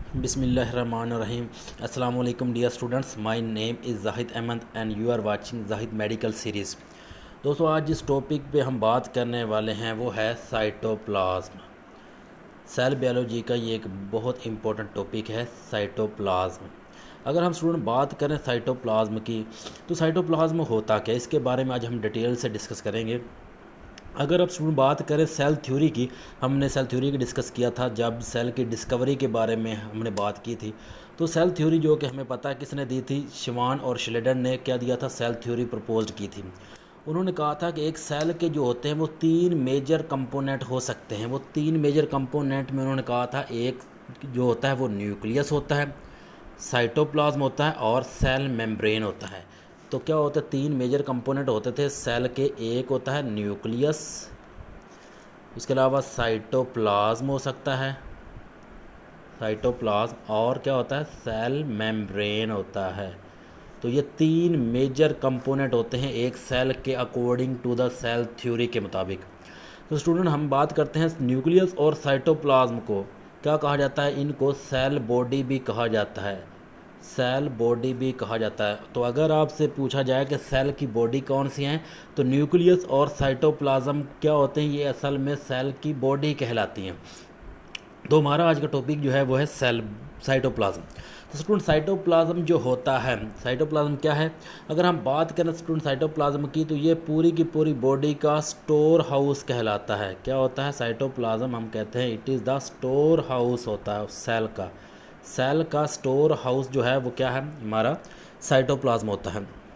बिस्मिल्लाहिर्रहमानिर्रहीम। अस्सलाम वालेकुम dear students, my name is Zahid Ahmed and you are watching Zahid medical series. दोस्तों, आज जिस टॉपिक पे हम बात करने वाले हैं वो है साइटोप्लाज्म। सेल बायोलॉजी का ये एक बहुत इंपॉर्टेंट टॉपिक है साइटोप्लाज्म। अगर हम स्टूडेंट बात करें साइटोप्लाज्म की, तो साइटोप्लाज्म होता क्या है, इसके बारे में आज हम डिटेल से डिस्कस करेंगे। अगर अब स्टूडेंट बात करें सेल थ्योरी की, हमने सेल थ्योरी की डिस्कस किया था जब सेल की डिस्कवरी के बारे में हमने बात की थी। तो सेल थ्योरी जो कि हमें पता है किसने दी थी, शिवान और श्लेडर ने क्या दिया था, सेल थ्योरी प्रपोज्ड की थी। उन्होंने कहा था कि एक सेल के जो होते हैं वो तीन मेजर कंपोनेंट हो सकते हैं। वो तीन मेजर कंपोनेंट में उन्होंने कहा था, एक जो होता है वो न्यूक्लियस होता है, साइटोप्लाज्म होता है और सेल मेम्ब्रेन होता है। तो क्या होता है, तीन मेजर कंपोनेंट होते थे सेल के। एक होता है न्यूक्लियस, उसके अलावा साइटोप्लाज्म हो सकता है, साइटोप्लाज्म, और क्या होता है, सेल मेम्ब्रेन होता है। तो ये तीन मेजर कंपोनेंट होते हैं एक सेल के according to the cell theory के मुताबिक। तो स्टूडेंट, हम बात करते हैं न्यूक्लियस और साइटोप्लाज्म को क्या कहा जाता है, इनको सेल बॉडी भी कहा जाता है, सेल बॉडी भी कहा जाता है। तो अगर आपसे पूछा जाए कि सेल की बॉडी कौन सी हैं, तो न्यूक्लियस और साइटोप्लाज्म क्या होते हैं, ये असल में सेल की बॉडी कहलाती हैं। तो हमारा आज का टॉपिक जो है वो है सेल साइटोप्लाज्म। तो स्टूडेंट, साइटोप्लाज्म जो होता है, साइटोप्लाज्म क्या है, अगर हम बात करें स्टूडेंट साइटोप्लाज्म की, तो ये पूरी की पूरी बॉडी का स्टोर हाउस कहलाता है। क्या होता है साइटोप्लाज्म, हम कहते हैं it is the store house होता है सेल का। सेल का स्टोर हाउस जो है वो क्या है, हमारा साइटोप्लाज्म होता है,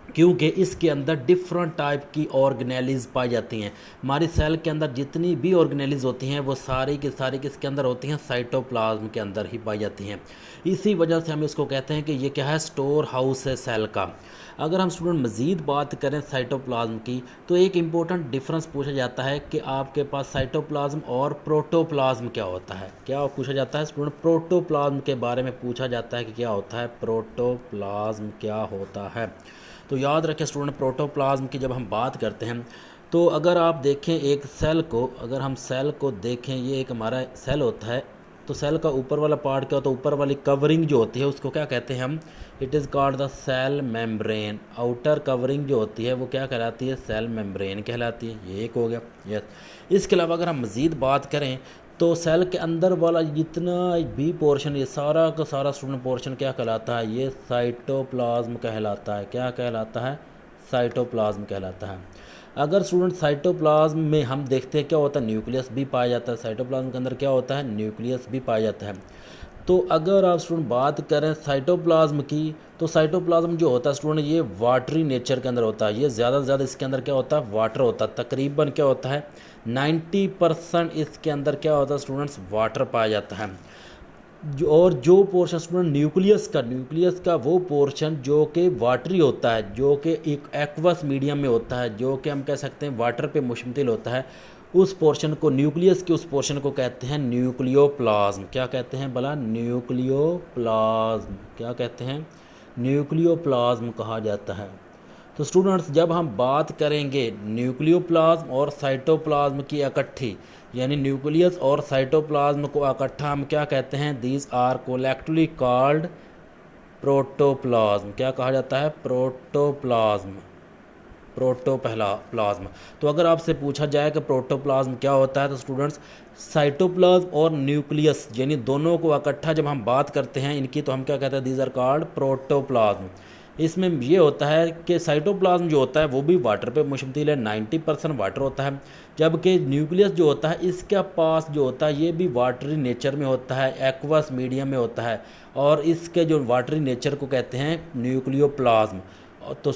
क्योंकि इसके अंदर डिफरेंट टाइप की ऑर्गेनेलिज पाई जाती हैं। हमारी सेल के अंदर जितनी भी ऑर्गेनेलिज होती हैं वो सारी की सारी किसके अंदर होती हैं, साइटोप्लाज्म के अंदर ही पाई जाती हैं। इसी वजह से हम इसको कहते हैं कि ये क्या है, स्टोर हाउस है सेल का। अगर हम स्टूडेंट मज़ीद बात करें साइटोप्लाज्म की, तो एक इम्पोर्टेंट डिफरेंस पूछा जाता है कि आपके पास साइटोप्लाज्म और प्रोटोप्लाज्म क्या होता है। क्या पूछा जाता है स्टूडेंट, प्रोटोप्लाज्म के बारे में पूछा जाता है कि क्या होता है, प्रोटोप्लाज्म क्या होता है। तो याद रखें स्टूडेंट, प्रोटोप्लाज्म की जब हम बात करते हैं, तो अगर आप देखें एक सेल को, अगर हम सेल को देखें, ये एक हमारा सेल होता है। तो सेल का ऊपर वाला पार्ट क्या होता है, ऊपर वाली कवरिंग जो होती है उसको क्या कहते हैं हम, it is called the cell membrane. Outer covering जो होती है वो क्या कहलाती है, सेल मेम्ब्रेन कहलाती है। ये एक हो गया, यस। इसके अलावा अगर हम मज़ीद बात करें, तो सेल के अंदर वाला जितना भी पोर्शन, ये सारा का सारा स्टूडेंट पोर्शन क्या कहलाता है, ये साइटोप्लाज्म कहलाता है। क्या कहलाता है, साइटोप्लाज्म कहलाता है। अगर स्टूडेंट साइटोप्लाज्म में हम देखते हैं क्या होता है, न्यूक्लियस भी पाया जाता है। साइटोप्लाज्म के अंदर क्या होता है, न्यूक्लियस भी पाया जाता है। तो अगर आप स्टूडेंट बात करें साइटोप्लाज्म की, तो साइटोप्लाज्म जो होता है स्टूडेंट, ये वाटरी नेचर के अंदर होता है। ये ज़्यादा से ज़्यादा इसके अंदर क्या होता है, वाटर होता है। तकरीबन क्या होता है, 90% इसके अंदर क्या होता है स्टूडेंट्स, वाटर पाया जाता है। और जो पोर्शन स्टूडेंट न्यूक्लियस का वो पोर्शन जो कि वाटरी होता है, जो कि एक एक्वस मीडियम में होता है, जो कि हम कह सकते हैं वाटर पे मुश्तमिल होता है, उस पोर्शन को, न्यूक्लियस के उस पोर्शन को कहते हैं न्यूक्लियोप्लाज्म। क्या कहते हैं भला, न्यूक्लियोप्लाज्म। क्या कहते हैं, न्यूक्लियोप्लाज्म कहा जाता है। तो स्टूडेंट्स, जब हम बात करेंगे न्यूक्लियोप्लाज्म और साइटोप्लाज्म की इकट्ठी, यानी न्यूक्लियस और साइटोप्लाज्म को इकट्ठा हम क्या कहते हैं, these are collectively called protoplasm. क्या कहा जाता है, प्रोटोप्लाज्म, प्लाज्म। तो अगर आपसे पूछा जाए कि प्रोटोप्लाज्म क्या होता है, तो स्टूडेंट्स, साइटोप्लाज्म और न्यूक्लियस यानी दोनों को इकट्ठा जब हम बात करते हैं इनकी, तो हम क्या कहते हैं, दीज आर कॉल्ड प्रोटोप्लाज्म। इसमें ये होता है कि साइटोप्लाज्म जो होता है वो भी वाटर पे मुश्तमिल है, 90% वाटर होता है। जबकि न्यूक्लियस जो होता है इसके पास जो होता है ये भी वाटरी नेचर में होता है, एक्वस मीडियम में होता है, और इसके जो वाटरी नेचर को कहते हैं न्यूक्लियोप्लाज्म। तो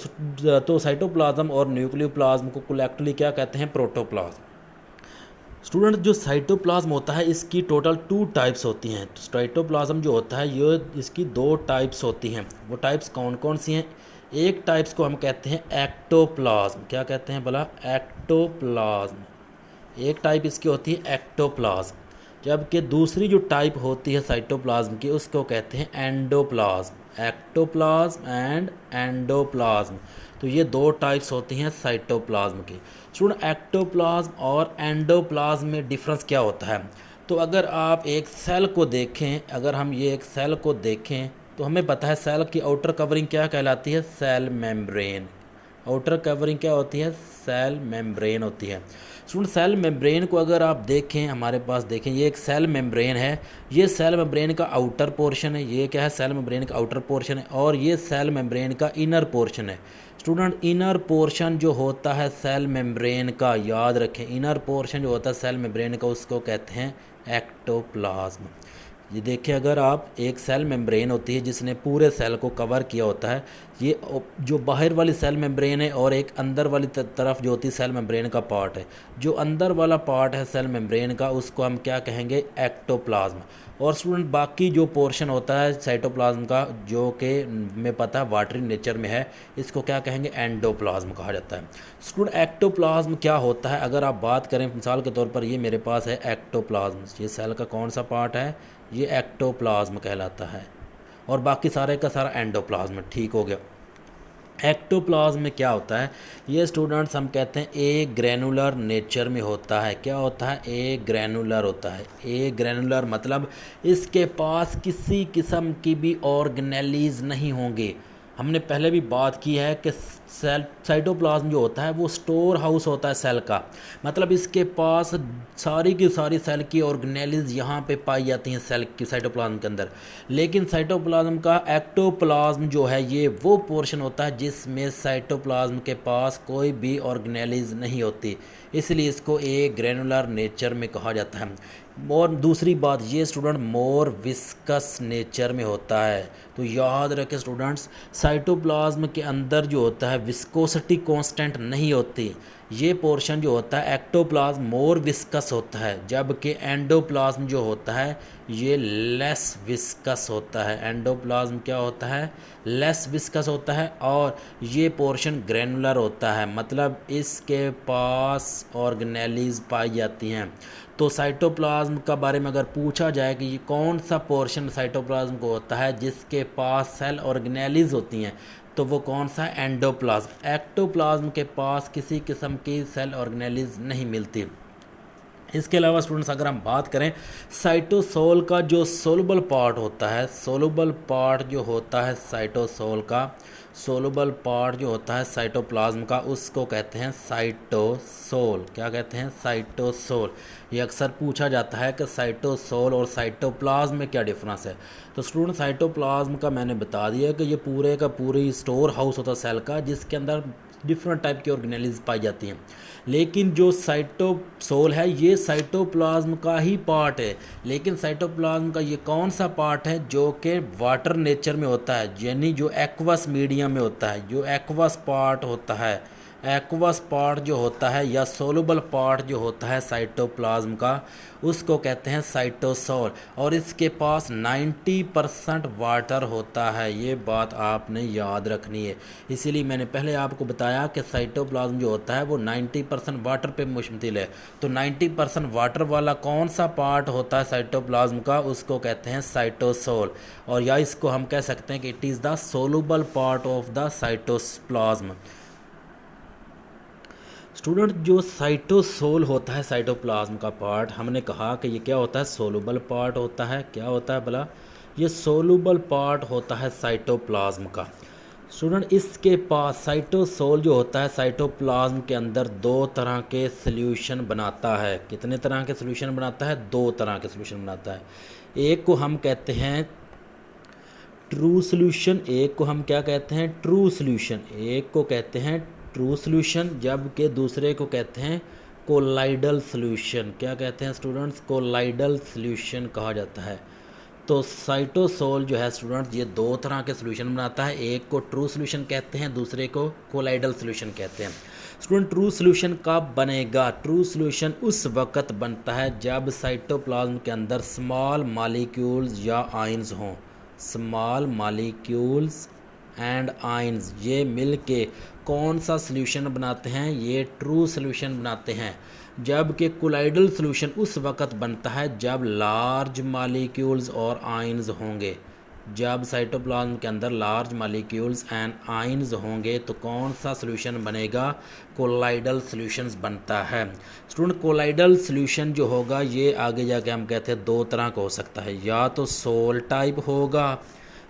साइटोप्लाज्म और न्यूक्लियोप्लाज्म को कलेक्टिवली क्या कहते हैं, प्रोटोप्लाज्म। स्टूडेंट, जो साइटोप्लाज्म होता है इसकी टोटल 2 टाइप्स होती हैं। तो साइटोप्लाज्म जो होता है ये, इसकी 2 टाइप्स होती हैं। वो टाइप्स कौन कौन सी हैं, एक टाइप्स को हम कहते हैं एक्टोप्लाज्म। क्या कहते हैं भला, एक्टोप्लाज्म। एक टाइप इसकी होती है एक्टोप्लाज्म, जबकि दूसरी जो टाइप होती है साइटोप्लाज्म की उसको कहते हैं एंडोप्लाज्म। Ectoplasm and endoplasm. तो ये 2 टाइप्स होती हैं साइटोप्लाज्म की। स्टूडेंट, एक्टोप्लाज्म और एंडोप्लाज्म में डिफरेंस क्या होता है, तो अगर आप एक सेल को देखें, अगर हम ये एक सेल को देखें तो हमें पता है सेल की आउटर कवरिंग क्या कहलाती है, सेल मेम्ब्रेन। आउटर कवरिंग क्या होती है, सेल मेम्ब्रेन होती है। स्टूडेंट सेल मेम्ब्रेन को अगर आप देखें, हमारे पास देखें ये एक सेल मेम्ब्रेन है, ये सेल मेम्ब्रेन का आउटर पोर्शन है, ये क्या है, सेल मेम्ब्रेन का आउटर पोर्शन है, और ये सेल मेम्ब्रेन का इनर पोर्शन है। स्टूडेंट इनर पोर्शन जो होता है सेल मेम्ब्रेन का, याद रखें इनर पोर्शन जो होता है सेल मेम्ब्रेन का, उसको कहते हैं एक्टोप्लाज्म। ये देखिए, अगर आप एक सेल मेम्ब्रेन होती है जिसने पूरे सेल को कवर किया होता है, ये जो बाहर वाली सेल मेम्ब्रेन है और एक अंदर वाली तरफ जो होती है सेल मेम्ब्रेन का पार्ट है, जो अंदर वाला पार्ट है सेल मेम्ब्रेन का उसको हम क्या कहेंगे, एक्टोप्लाज्म। और स्टूडेंट बाकी जो पोर्शन होता है साइटोप्लाज्म का, जो कि में पता है वाटरी नेचर में है, इसको क्या कहेंगे, एंडोप्लाज्म कहा जाता है। स्टूडेंट एक्टोप्लाज्म क्या होता है, अगर आप बात करें मिसाल के तौर पर, ये मेरे पास है एक्टोप्लाज्म, ये सेल का कौन सा पार्ट है, ये एक्टोप्लाज्म कहलाता है, और बाकी सारे का सारा एंडोप्लाज्म। ठीक हो गया। एक्टोप्लाज्म में क्या होता है, ये स्टूडेंट्स हम कहते हैं ए ग्रैनुलर नेचर में होता है। क्या होता है, ए ग्रैनुलर होता है। ए ग्रैनुलर मतलब इसके पास किसी किस्म की भी ऑर्गेनेलीज नहीं होंगे। हमने पहले भी बात की है कि सेल साइटोप्लाज्म जो होता है वो स्टोर हाउस होता है सेल का, मतलब इसके पास सारी की सारी सेल की ऑर्गेनेलीज यहाँ पे पाई जाती हैं सेल की साइटोप्लाज्म के अंदर। लेकिन साइटोप्लाज्म का एक्टोप्लाज्म जो है ये वो पोर्शन होता है जिसमें साइटोप्लाज्म के पास कोई भी ऑर्गेनेलीज नहीं होती, इसलिए इसको एक ग्रैनुलर नेचर में कहा जाता है। और दूसरी बात, ये स्टूडेंट मोर विस्कस नेचर में होता है। तो याद रखें स्टूडेंट्स, साइटोप्लाज्म के अंदर जो होता है विस्कोसिटी कांस्टेंट नहीं होती। ये पोर्शन जो होता है एक्टोप्लाज्म मोर विस्कस होता है, जबकि एंडोप्लाज्म जो होता है ये लेस विस्कस होता है। एंडोप्लाज्म क्या होता है, लेस विस्कस होता है, और ये पोर्शन ग्रैनुलर होता है, मतलब इसके पास ऑर्गेनेलीज पाई जाती हैं। तो साइटोप्लाज्म का बारे में अगर पूछा जाए कि ये कौन सा पोर्शन साइटोप्लाज्म को होता है जिसके पास सेल ऑर्गेनेलीज होती हैं, तो वो कौन सा है, एंडोप्लाज्म। एक्टोप्लाज्म के पास किसी किस्म की सेल ऑर्गेनेलीज नहीं मिलती। इसके अलावा स्टूडेंट्स अगर हम बात करें साइटोसोल का जो सोलुबल पार्ट होता है, सोलुबल पार्ट जो होता है साइटोसोल का, सोलुबल पार्ट जो होता है साइटोप्लाज्म का, उसको कहते हैं साइटोसोल। क्या कहते हैं, साइटोसोल। ये अक्सर पूछा जाता है कि साइटोसोल और साइटोप्लाज्म में क्या डिफरेंस है। तो स्टूडेंट साइटोप्लाज्म का मैंने बता दिया कि ये पूरे का पूरी स्टोर हाउस होता है सेल का, जिसके अंदर डिफरेंट टाइप की ऑर्गेनेलीज पाई जाती हैं। लेकिन जो साइटोसोल है ये साइटोप्लाज्म का ही पार्ट है, लेकिन साइटोप्लाज्म का ये कौन सा पार्ट है जो कि वाटर नेचर में होता है, यानी जो एक्वस मीडियम में होता है। जो एक्वस पार्ट होता है, एक्वस पार्ट जो होता है या सोलुबल पार्ट जो होता है साइटोप्लाज्म का, उसको कहते हैं साइटोसोल, और इसके पास 90% वाटर होता है। ये बात आपने याद रखनी है, इसीलिए मैंने पहले आपको बताया कि साइटोप्लाज्म जो होता है वो 90% वाटर पे मुश्तमिल है। तो 90% वाटर वाला कौन सा पार्ट होता है साइटोप्लाज्म का, उसको कहते हैं साइटोसोल, और या इसको हम कह सकते हैं कि it is the soluble part of the cytoplasm. Student जो साइटोसोल होता है साइटोप्लाज्म का पार्ट, हमने कहा कि ये क्या होता है, सोलुबल पार्ट होता है। क्या होता है भला, ये सोलुबल पार्ट होता है साइटोप्लाज्म का। स्टूडेंट इसके पास साइटोसोल जो होता है साइटोप्लाज्म के अंदर दो तरह के सॉल्यूशन बनाता है। कितने तरह के सॉल्यूशन बनाता है, दो तरह के सॉल्यूशन बनाता है। एक को हम कहते हैं ट्रू सॉल्यूशन, एक को हम क्या कहते हैं, ट्रू सॉल्यूशन। एक को कहते हैं ट्रू सॉल्यूशन, जबकि दूसरे को कहते हैं कोलाइडल सॉल्यूशन। क्या कहते हैं स्टूडेंट्स, कोलाइडल सॉल्यूशन कहा जाता है। तो साइटोसोल जो है स्टूडेंट्स ये दो तरह के सॉल्यूशन बनाता है, एक को ट्रू सॉल्यूशन कहते हैं, दूसरे को कोलाइडल सॉल्यूशन कहते हैं। स्टूडेंट ट्रू सॉल्यूशन कब बनेगा, ट्रू सॉल्यूशन उस वक्त बनता है जब साइटोप्लाज्म के अंदर स्मॉल मॉलिक्यूल्स या आयंस हों। स्मॉल मॉलिक्यूल्स एंड आयंस ये मिल के कौन सा सॉल्यूशन बनाते हैं, ये ट्रू सॉल्यूशन बनाते हैं। जबकि कोलाइडल सॉल्यूशन उस वक्त बनता है जब लार्ज मॉलिक्यूल्स और आयंस होंगे, जब साइटोप्लाज्म के अंदर लार्ज मॉलिक्यूल्स एंड आयंस होंगे तो कौन सा सॉल्यूशन बनेगा? कोलाइडल सॉल्यूशंस बनता है। स्टूडेंट कोलाइडल सॉल्यूशन जो होगा ये आगे जाके हम कहते हैं दो तरह का हो सकता है, या तो सोल टाइप होगा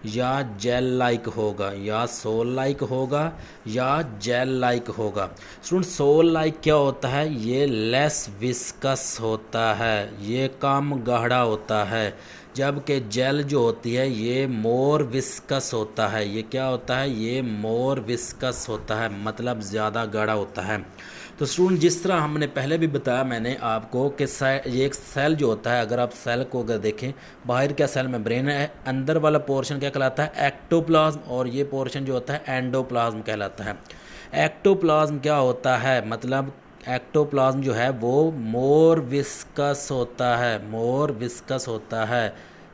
या जेल लाइक होगा, या सोल लाइक होगा या जेल लाइक होगा। स्टूडेंट सोल लाइक क्या होता है? ये लेस विस्कस होता है, ये कम गाढ़ा होता है, जबकि जेल जो होती है ये मोर विस्कस होता है। ये क्या होता है? ये मोर विस्कस होता है, मतलब ज़्यादा गाढ़ा होता है। तो स्टूडेंट जिस तरह हमने पहले भी बताया मैंने आपको कि ये एक सेल जो होता है, अगर आप सेल को अगर देखें, बाहर क्या सेल मेम्ब्रेन है, अंदर वाला पोर्शन क्या कहलाता है? एक्टोप्लाज्म, और ये पोर्शन जो होता है एंडोप्लाज्म कहलाता है। एक्टोप्लाज्म क्या होता है? मतलब एक्टोप्लाज्म जो है वो मोर विस्कस होता है, मोर विस्कस होता है।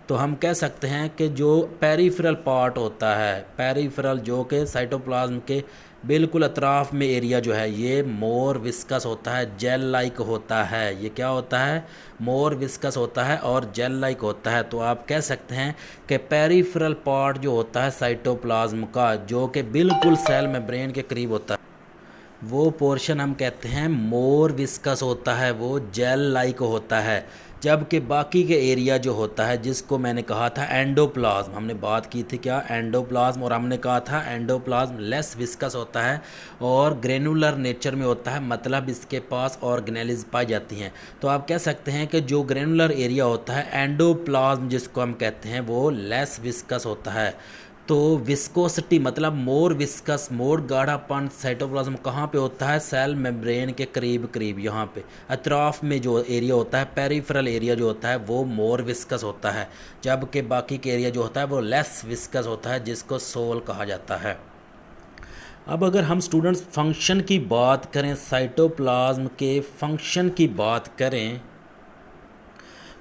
तो हम कह सकते हैं कि जो पेरिफेरल पार्ट होता है, पेरिफेरल जो कि साइटोप्लाज्म के बिल्कुल अतराफ में एरिया जो है, ये मोर विस्कस होता है, जेल लाइक होता है। ये क्या होता है? मोर विस्कस होता है और जेल लाइक होता है। तो आप कह सकते हैं कि पेरिफेरल पार्ट जो होता है साइटोप्लाज्म का, जो कि बिल्कुल सेल मेम्ब्रेन के करीब होता है, वो पोर्शन हम कहते हैं मोर विस्कस होता है, वो जेल लाइक होता है। जबकि बाकी के एरिया जो होता है, जिसको मैंने कहा था एंडोप्लाज्म, हमने बात की थी क्या? एंडोप्लाज्म, और हमने कहा था एंडोप्लाज्म लेस विस्कस होता है और ग्रेनुलर नेचर में होता है, मतलब इसके पास ऑर्गेनेल्स पाई जाती हैं। तो आप कह सकते हैं कि जो ग्रेनुलर एरिया होता है एंडोप्लाज्म जिसको हम कहते हैं, वो लेस विस्कस होता है। तो विस्कोसिटी मतलब मोर विस्कस, मोर गाढ़ापन साइटोप्लाज्म कहाँ पे होता है? सेल मेम्ब्रेन के करीब करीब, यहाँ पे अतराफ में जो एरिया होता है, पेरिफेरल एरिया जो होता है वो मोर विस्कस होता है, जबकि बाकी के एरिया जो होता है वो लेस विस्कस होता है, जिसको सोल कहा जाता है। अब अगर हम स्टूडेंट्स फंक्शन की बात करें, साइटोप्लाज्म के फंक्शन की बात करें,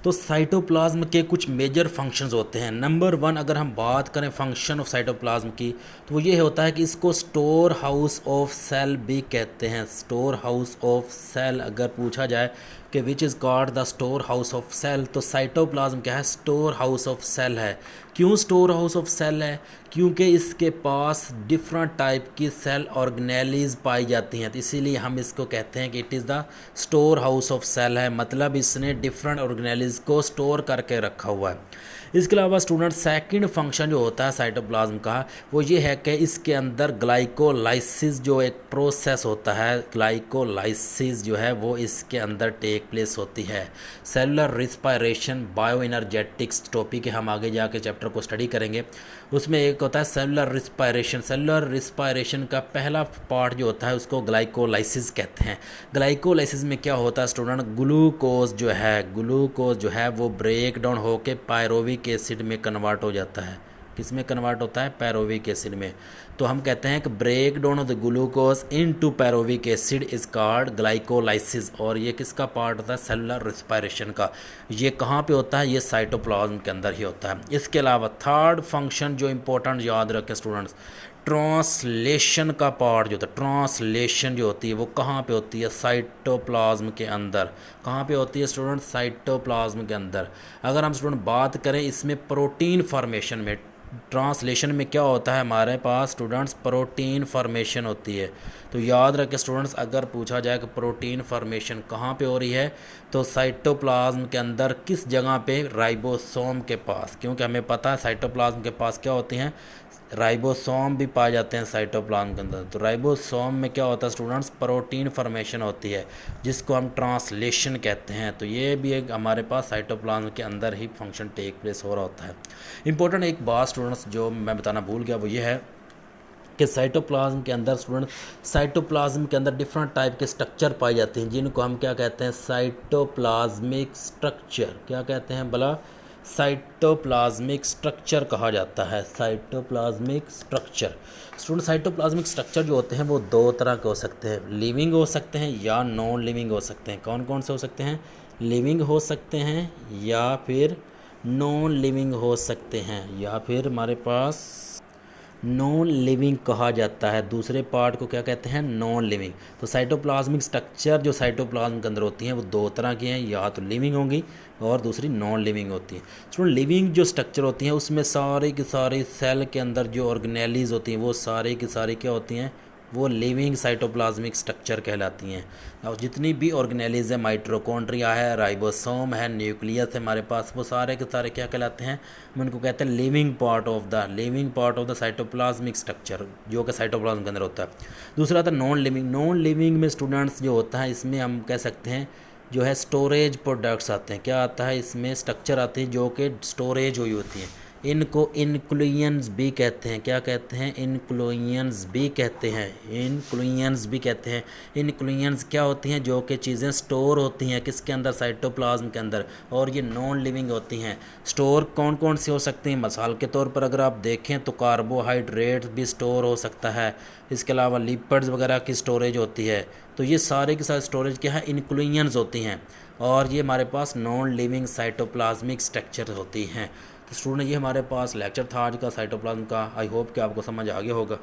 तो साइटोप्लाज्म के कुछ मेजर फंक्शंस होते हैं। नंबर 1 अगर हम बात करें फंक्शन ऑफ साइटोप्लाज्म की, तो वो ये होता है कि इसको स्टोर हाउस ऑफ सेल भी कहते हैं। स्टोर हाउस ऑफ सेल अगर पूछा जाए कि which is called the store house of cell, तो साइटोप्लाज्म क्या है? स्टोर हाउस ऑफ सेल है। क्यों स्टोर हाउस ऑफ सेल है? क्योंकि इसके पास डिफरेंट टाइप की सेल ऑर्गेनेलीज पाई जाती हैं, तो इसीलिए हम इसको कहते हैं कि it is the store house of cell है, मतलब इसने डिफरेंट ऑर्गेनेलीज को स्टोर करके रखा हुआ है। इसके अलावा स्टूडेंट सेकंड फंक्शन जो होता है साइटोप्लाज्म का, वो ये है कि इसके अंदर ग्लाइकोलाइसिस जो एक प्रोसेस होता है, ग्लाइकोलाइसिस जो है वो इसके अंदर टेक प्लेस होती है। Cellular respiration, bio energetics topic हम आगे जाके चैप्टर को स्टडी करेंगे, उसमें एक होता है सेलुलर रिस्पायरेशन। सेलुलर रिस्पायरेशन का पहला पार्ट जो होता है उसको ग्लाइकोलाइसिस कहते हैं। ग्लाइकोलाइसिस में क्या होता है स्टूडेंट? ग्लूकोज जो है वो ब्रेक डाउन होकर पायरोविक एसिड में कन्वर्ट हो जाता है। किस में कन्वर्ट होता है? पैरोविक एसिड में। तो हम कहते हैं कि break down of the glucose into pyruvic acid is called glycolysis, और ये किसका पार्ट होता है? सेलुलर रिस्पायरेशन का। ये कहाँ पे होता है? ये साइटोप्लाज्म के अंदर ही होता है। इसके अलावा थर्ड फंक्शन जो इंपॉर्टेंट याद रखें स्टूडेंट्स, ट्रांसलेशन का पार्ट जो होता है, ट्रांसलेशन जो होती है वो कहाँ पे होती है? साइटोप्लाज्म के अंदर। कहाँ पे होती है स्टूडेंट? साइटोप्लाज्म के अंदर। अगर हम स्टूडेंट बात करें इसमें प्रोटीन फॉर्मेशन में, ट्रांसलेशन में क्या होता है हमारे पास स्टूडेंट्स? प्रोटीन फॉर्मेशन होती है। तो याद रखें स्टूडेंट्स, अगर पूछा जाए कि प्रोटीन फॉर्मेशन कहाँ पे हो रही है, तो साइटोप्लाज्म के अंदर किस जगह पे? राइबोसोम के पास, क्योंकि हमें पता है साइटोप्लाज्म के पास क्या होती हैं? राइबोसोम भी पाए जाते हैं साइटोप्लाज्म के अंदर। तो राइबोसोम में क्या होता है स्टूडेंट्स? प्रोटीन फॉर्मेशन होती है, जिसको हम ट्रांसलेशन कहते हैं। तो ये भी एक हमारे पास साइटोप्लाज्म के अंदर ही फंक्शन टेक प्लेस हो रहा होता है। इंपॉर्टेंट एक बात स्टूडेंट्स जो मैं बताना भूल गया, वो ये है कि साइटोप्लाज्म के अंदर स्टूडेंट, साइटोप्लाज्म के अंदर डिफरेंट टाइप के स्ट्रक्चर पाए जाते हैं, जिनको हम क्या कहते हैं? Cytoplasmic structure. क्या कहते हैं भला? साइटोप्लाज्मिक स्ट्रक्चर कहा जाता है। Cytoplasmic structure student, cytoplasmic structure जो होते हैं वो दो तरह के हो सकते हैं, लिविंग हो सकते हैं या नॉन लिविंग हो सकते हैं। कौन कौन से हो सकते हैं? लिविंग हो सकते हैं या फिर नॉन लिविंग हो सकते हैं, या फिर हमारे पास नॉन लिविंग कहा जाता है, दूसरे पार्ट को क्या कहते हैं, नॉन लिविंग। तो साइटोप्लाज्मिक स्ट्रक्चर जो साइटोप्लाज्म के अंदर होती हैं वो दो तरह की हैं, या तो लिविंग होंगी और दूसरी नॉन लिविंग होती हैं। स्टूडेंट लिविंग जो स्ट्रक्चर होती हैं उसमें सारे के सारे सेल के अंदर जो ऑर्गेनेलीज होती हैं वो सारे की सारी क्या होती हैं, वो लिविंग साइटोप्लाज्मिक स्ट्रक्चर कहलाती हैं। और जितनी भी ऑर्गेनेलीज है, माइटोकॉन्ड्रिया है, राइबोसोम है, न्यूक्लियस है हमारे पास, वो सारे के सारे क्या कहलाते हैं, हम उनको कहते हैं living part of the cytoplasmic structure, जो कि साइटोप्लाज्म के अंदर होता है। दूसरा था नॉन लिविंग। नॉन लिविंग में स्टूडेंट्स जो होता है इसमें हम कह सकते हैं जो है स्टोरेज प्रोडक्ट्स आते हैं। क्या आता है इसमें, स्ट्रक्चर आते हैं जो कि स्टोरेज हुई होती हैं। इनको इनक्लूयंस भी कहते हैं। क्या कहते हैं, इनक्लूयंस भी कहते हैं, इनक्लूयंस भी कहते हैं। इनक्लूयंस क्या होती हैं, जो कि चीज़ें स्टोर होती हैं किसके अंदर, साइटोप्लाज्म के अंदर, और ये नॉन लिविंग होती हैं। स्टोर कौन कौन सी हो सकती हैं, मिसाल के तौर पर अगर आप देखें तो कार्बोहाइड्रेट भी स्टोर हो सकता है, इसके अलावा लिपिड्स वगैरह की स्टोरेज होती है। तो ये सारे के साथ स्टोरेज क्या है, इनक्लूयंस होती हैं, और ये हमारे पास नॉन लिविंग साइटोप्लाज्मिक स्ट्रक्चर होती हैं। तो स्टूडेंट ये हमारे पास लेक्चर था आज का साइटोप्लाज्म का। आई होप कि आपको समझ आ गया होगा।